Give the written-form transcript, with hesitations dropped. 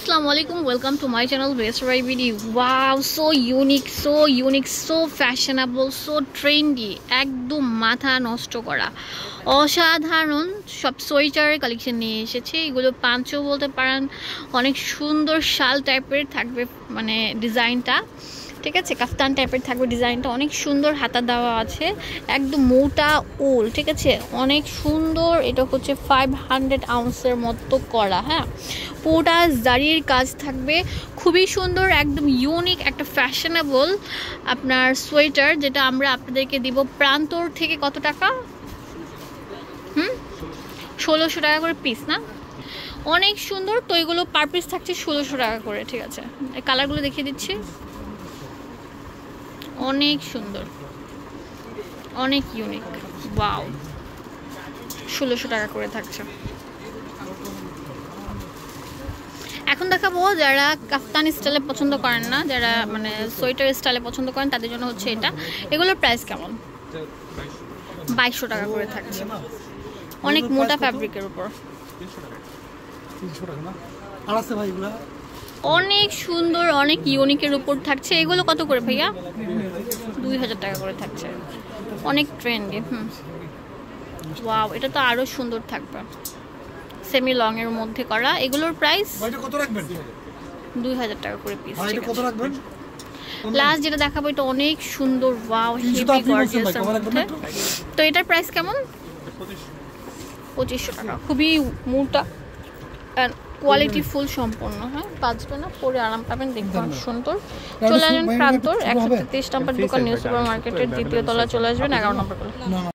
Assalamualaikum, welcome to my channel Best Buy Video. Wow, so unique, so fashionable, so trendy. একদম মাথা নষ্ট করা অসাধারণ সব সোয়েটারের কালেকশন নিয়ে এসেছে। এগুলো পাঁচও বলতে পারেন, অনেক সুন্দর শাল টাইপের থাকবে, মানে ডিজাইনটা ঠিক আছে, কাফতান টাইপের থাকবে ডিজাইনটা, অনেক সুন্দর হাতা দেওয়া আছে, একদম মোটা উল ঠিক আছে, অনেক সুন্দর। এটা হচ্ছে 500 আউন্সের মতো করা, হ্যাঁ, পুরোটা জারির কাজ থাকবে, খুবই সুন্দর, একদম ইউনিক একটা ফ্যাশনেবল আপনার সোয়েটার, যেটা আমরা আপনাদেরকে দিব প্রান্তর থেকে। কত টাকা? 1600 টাকা করে পিস না? অনেক সুন্দর। তো এগুলো পার পিস থাকছে 1600 টাকা করে, ঠিক আছে। এই কালারগুলো দেখিয়ে দিচ্ছি, অনেক সুন্দর, অনেক ইউনিক। ওয়াও, 1600 টাকা করে থাকছে। এখন দেখাবো যারা কাফতানি স্টাইলে পছন্দ করেন না, যারা মানে সোয়েটার স্টাইলে পছন্দ করেন, তাদের জন্য হচ্ছে এটা। এগুলোর প্রাইস কেমন? 2200 টাকা করে থাকছে, অনেক মোটা ফ্যাব্রিকের উপর, অনেক সুন্দর, অনেক ইউনিকের উপর থাকছে। এগুলো কত করে ভাইয়া? 2000 টাকা করে থাকছে, অনেক ট্রেন্ডি। ওয়াও, এটা তো আরো সুন্দর থাকবে, সেমি লং এর মধ্যে করা। এগুলোর প্রাইস কত রাখবেন? 2000 টাকা করে পিস। কত রাখবেন? লাস্ট যেটা দেখাবো এটা অনেক সুন্দর, ওয়াও, হেভি গর্জিয়াস এর মধ্যে। তো এটার প্রাইস কেমন? 2500 টাকা, খুবই মোটা কোয়ালিটি ফুল সম্পূর্ণ, হ্যাঁ, বাজবে না, পরে আরাম পাবেন, দেখবেন সুন্দর। চলে আসবেন প্রান্তর 133 নম্বর দোকান, নিউ সুপার মার্কেটের দ্বিতীয় তলা, চলে আসবেন 11 নম্বর।